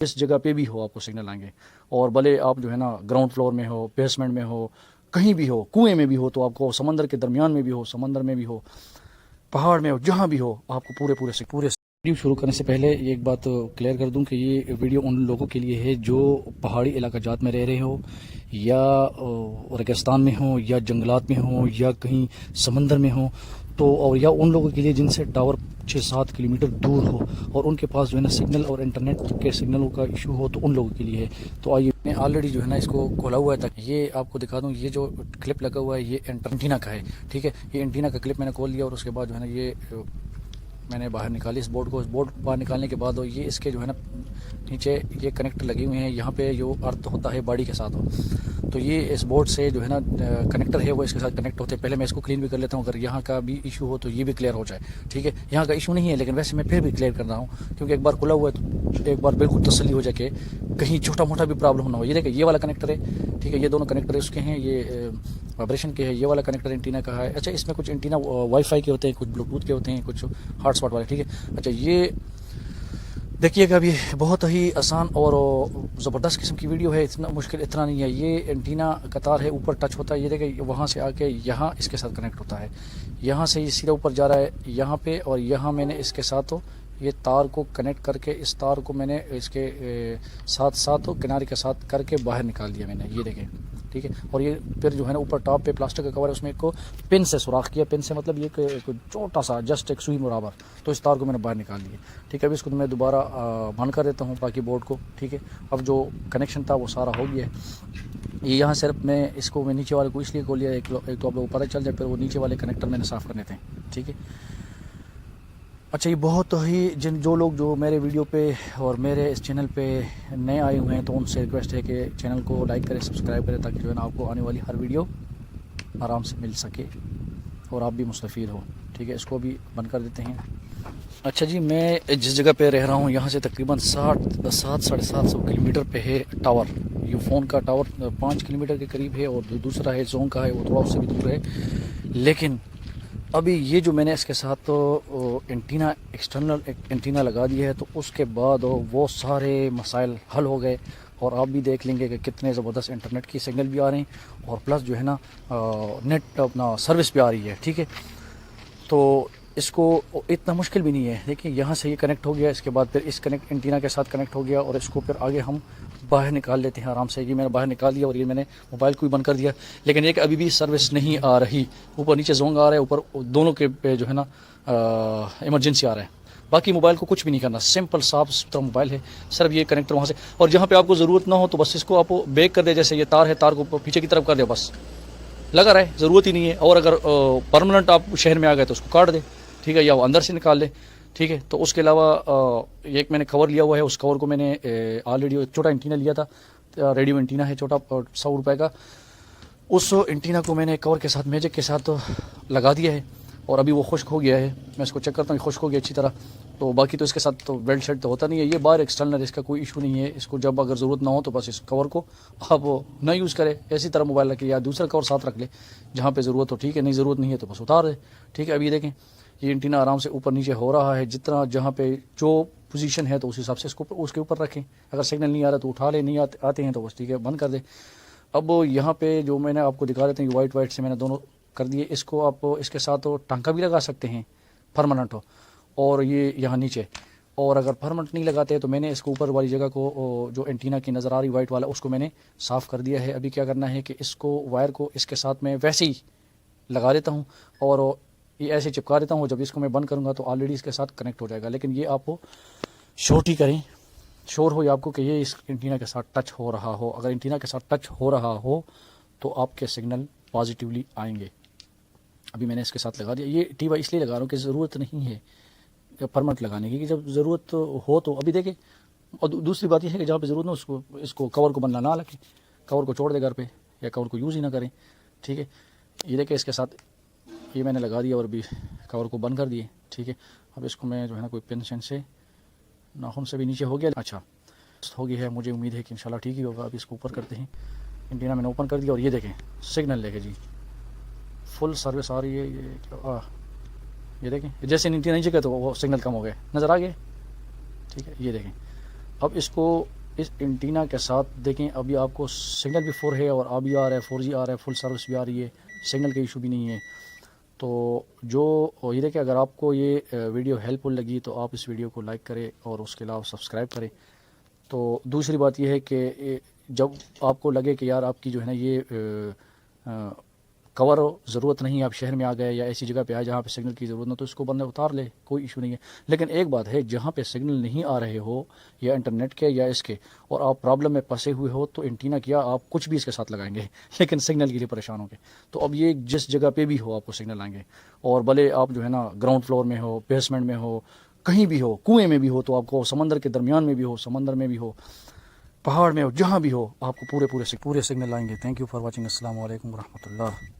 जिस जगह पे भी हो आपको सिग्नल आएंगे। और भले आप जो है ना ग्राउंड फ्लोर में हो, बेसमेंट में हो, कहीं भी हो, कुएं में भी हो, तो आपको समंदर के दरमियान में भी हो, समंदर में भी हो, पहाड़ में हो, जहाँ भी हो, आपको पूरे वीडियो शुरू करने से पहले ये एक बात क्लियर कर दूं कि ये वीडियो उन लोगों के लिए है जो पहाड़ी इलाका जात में रह रहे हो, या रेगिस्तान में हो, या जंगलात में हो, या कहीं समंदर में हो, तो और या उन लोगों के लिए जिनसे टावर 6-7 किलोमीटर दूर हो और उनके पास जो है ना सिग्नल और इंटरनेट के सिग्नलों का इशू हो, तो उन लोगों के लिए है। तो आइए, मैं ऑलरेडी जो है ना इसको खोला हुआ है, ताकि ये आपको दिखा दूं। ये जो क्लिप लगा हुआ है ये एंटीना का है, ठीक है। ये एंटीना का क्लिप मैंने खोल लिया और उसके बाद जो है ना ये मैंने बाहर निकाली इस बोर्ड को। इस बोर्ड बाहर निकालने के बाद ये इसके जो है ना नीचे ये कनेक्टर लगे हुए हैं, यहाँ पे जो अर्थ होता है बॉडी के साथ हो, तो ये इस बोर्ड से जो है ना कनेक्टर है वो इसके साथ कनेक्ट होते हैं। पहले मैं इसको क्लीन भी कर लेता हूँ, अगर यहाँ का भी इशू हो तो ये भी क्लियर हो जाए, ठीक है। यहाँ का इशू नहीं है, लेकिन वैसे मैं फिर भी क्लियर कर रहा हूँ, क्योंकि एक बार खुला हुआ है तो एक बार बिल्कुल तसल्ली हो जाए कि कहीं छोटा मोटा भी प्रॉब्लम ना हो। ये देखिए, ये वाला कनेक्टर है, ठीक है। ये दोनों कनेक्टर उसके हैं, ये वाइब्रेशन के है। ये वाला कनेक्टर एंटीना का है। अच्छा, इसमें कुछ एंटीना वाईफाई के होते हैं, कुछ ब्लूटूथ के होते हैं, कुछ हॉटस्पॉट वाले, ठीक है। अच्छा, ये देखिएगा, अभी बहुत ही आसान और ज़बरदस्त किस्म की वीडियो है, इतना मुश्किल इतना नहीं है। ये एंटीना का तार है, ऊपर टच होता है, ये देखिए वहाँ से आके यहाँ इसके साथ कनेक्ट होता है, यहाँ से ये सीधा ऊपर जा रहा है यहाँ पे, और यहाँ मैंने इसके साथ ये तार को कनेक्ट करके, इस तार को मैंने इसके साथ साथ किनारे के साथ करके बाहर निकाल दिया मैंने, ये देखें, ठीक है। और ये फिर जो है ना ऊपर टॉप पे प्लास्टिक का कवर है, उसमें एक को पिन से सुराख किया। पिन से मतलब ये छोटा सा जस्ट एक सुई बराबर, तो इस तार को मैंने बाहर निकाल दिया, ठीक है। अभी इसको मैं दोबारा बंद कर देता हूँ बाकी बोर्ड को, ठीक है। अब जो कनेक्शन था वो सारा हो गया है। ये यहाँ सिर्फ मैं इसको मैं नीचे वाले को इसलिए खोल लिया, एक तो आप लोग पता चल जाए, फिर वो नीचे वाले कनेक्टर मैंने साफ़ करने थे, ठीक है। अच्छा, ये बहुत ही जो लोग जो मेरे वीडियो पे और मेरे इस चैनल पे नए आए हुए हैं, तो उनसे रिक्वेस्ट है कि चैनल को लाइक करें, सब्सक्राइब करें, ताकि जो है ना आपको आने वाली हर वीडियो आराम से मिल सके और आप भी मुस्तफ़ीद हो, ठीक है। इसको भी बंद कर देते हैं। अच्छा जी, मैं जिस जगह पे रह रहा हूँ यहाँ से तकरीबन 700-750 किलोमीटर पे है टावर। ये फ़ोन का टावर 5 किलोमीटर के करीब है, और दूसरा है जोन का है, वो थोड़ा उससे भी दूर है। लेकिन अभी ये जो मैंने इसके साथ तो एंटीना, एक्सटर्नल एंटीना लगा दिया है, तो उसके बाद वो सारे मसाइल हल हो गए। और आप भी देख लेंगे कि कितने ज़बरदस्त इंटरनेट की सिग्नल भी आ रही हैं, और प्लस जो है ना नेट अपना सर्विस भी आ रही है, ठीक है। तो इसको इतना मुश्किल भी नहीं है। देखिए, यहाँ से ये कनेक्ट हो गया, इसके बाद फिर इस कनेक्ट एंटीना के साथ कनेक्ट हो गया, और इसको फिर आगे हम बाहर निकाल लेते हैं आराम से। ये मैंने बाहर निकाल दिया, और ये मैंने मोबाइल को भी बंद कर दिया। लेकिन एक अभी भी सर्विस नहीं आ रही, ऊपर नीचे जोंग आ रहा है, ऊपर दोनों के पे जो है ना इमरजेंसी आ रहा है। बाकी मोबाइल को कुछ भी नहीं करना, सिंपल साफ सुथरा मोबाइल है, सिर्फ ये कनेक्टर वहाँ से। और जहाँ पे आपको ज़रूरत ना हो तो बस इसको आप बैक कर दे, जैसे ये तार है, तार को पीछे की तरफ कर दे, बस लगा रहे, ज़रूरत ही नहीं है। और अगर परमानेंट आप शहर में आ गए तो उसको काट दे, ठीक है, या वो अंदर से निकाल ले, ठीक है। तो उसके अलावा एक मैंने कवर लिया हुआ है, उस कवर को मैंने ऑलरेडी छोटा एंटीना लिया था, रेडियो एंटीना है छोटा, 100 रुपये का। उस एंटीना को मैंने कवर के साथ, मैजिक के साथ लगा दिया है, और अभी वो खुश्क हो गया है। मैं इसको चेक करता हूँ, खुश्क हो गया अच्छी तरह। तो बाकी तो इसके साथ तो बेल्ट शेल्ट तो होता नहीं है, ये बाहर एक्सटर्नल, इसका कोई इशू नहीं है। इसको जब अगर ज़रूरत ना हो तो बस इस कवर को आप ना यूज़ करें, ऐसी तरह मोबाइल रखें, या दूसरा कवर साथ रख ले जहाँ पे ज़रूरत हो, ठीक है। नहीं ज़रूरत नहीं है तो बस उतार दे, ठीक है। अभी देखें, ये एंटीना आराम से ऊपर नीचे हो रहा है, जितना जहाँ पे जो पोजीशन है तो उस हिसाब से इसको उसके ऊपर रखें। अगर सिग्नल नहीं आ रहा तो उठा ले, नहीं आते हैं तो बस ठीक है, बंद कर दे। अब यहाँ पे जो मैंने आपको दिखा देते हैं, वाइट से मैंने दोनों कर दिए। इसको आप इसके साथ टांका भी लगा सकते हैं, परमानेंट हो, और ये यहाँ नीचे। और अगर परमानेंट नहीं लगाते तो मैंने इसको ऊपर वाली जगह को, जो एंटीना की नज़र आ रही वाइट वाला, उसको मैंने साफ़ कर दिया है। अभी क्या करना है कि इसको वायर को इसके साथ में वैसे ही लगा देता हूँ, और ये ऐसे चिपका देता हूँ। जब इसको मैं बंद करूँगा तो ऑलरेडी इसके साथ कनेक्ट हो जाएगा। लेकिन ये आपको श्योरिटी करें, श्योर हो आपको कि ये इस एंटीना के साथ टच हो रहा हो। अगर एंटीना के साथ टच हो रहा हो तो आपके सिग्नल पॉजिटिवली आएंगे। अभी मैंने इसके साथ लगा दिया। ये टीवा इसलिए लगा रहा हूँ कि ज़रूरत नहीं है परमानेंट लगाने की, कि जब ज़रूरत हो तो अभी देखें। और दूसरी बात यह है कि जहाँ पे ज़रूरत ना उसको, इसको कवर को बनना ना रखें, कवर को छोड़ दे घर पे, या कवर को यूज़ ही ना करें, ठीक है। ये देखें, इसके साथ ये मैंने लगा दिया और अभी कवर को बंद कर दिए, ठीक है। अब इसको मैं जो है ना कोई पेन शेन से, नाखून से भी नीचे हो गया, अच्छा हो गया है, मुझे उम्मीद है कि इंशाल्लाह ठीक ही होगा। अब इसको ऊपर करते हैं, एंटीना मैंने ओपन कर दिया, और ये देखें सिग्नल लेके जी फुल सर्विस आ रही है। ये देखें, जैसे एंटीना नीचे गया तो वो सिग्नल कम हो गए, नज़र आ गए, ठीक है। ये देखें, اب اس کو اس انٹینا کے ساتھ دیکھیں، ابھی آپ کو سگنل بھی 4 ہے اور ابھی آ رہا ہے 4G آ رہا ہے، فل سروس بھی آ رہی ہے، سگنل کا ایشو بھی نہیں ہے. تو جو یہ ہے کہ اگر آپ کو یہ ویڈیو ہیلپ فل لگی تو آپ اس ویڈیو کو لائک کریں اور اس کے علاوہ سبسکرائب کریں. تو دوسری بات یہ ہے کہ جب آپ کو لگے کہ یار آپ کی جو ہے نا یہ کور ضرورت نہیں ہے، آپ شہر میں آ گئے یا ایسی جگہ پہ آئے جہاں پہ سگنل کی ضرورت نہ، تو اس کو بندہ اتار لے، کوئی ایشو نہیں ہے. لیکن ایک بات ہے، جہاں پہ سگنل نہیں آ رہے ہو یا انٹرنیٹ کے یا اس کے، اور آپ پرابلم میں پھنسے ہوئے ہو، تو انٹینا کیا آپ کچھ بھی اس کے ساتھ لگائیں گے لیکن سگنل کے لیے پریشان ہوں گے. تو اب یہ جس جگہ پہ بھی ہو آپ کو سگنل آئیں گے، اور بھلے آپ جو ہے نا گراؤنڈ فلور میں ہو، بیسمنٹ میں ہو، کہیں بھی ہو، کنویں میں بھی ہو تو آپ کو، سمندر کے درمیان میں بھی ہو، سمندر میں بھی ہو، پہاڑ میں ہو، جہاں بھی ہو، آپ کو پورے سگنل آئیں گے. Thank you for watching. السلام علیکم ورحمۃ اللہ.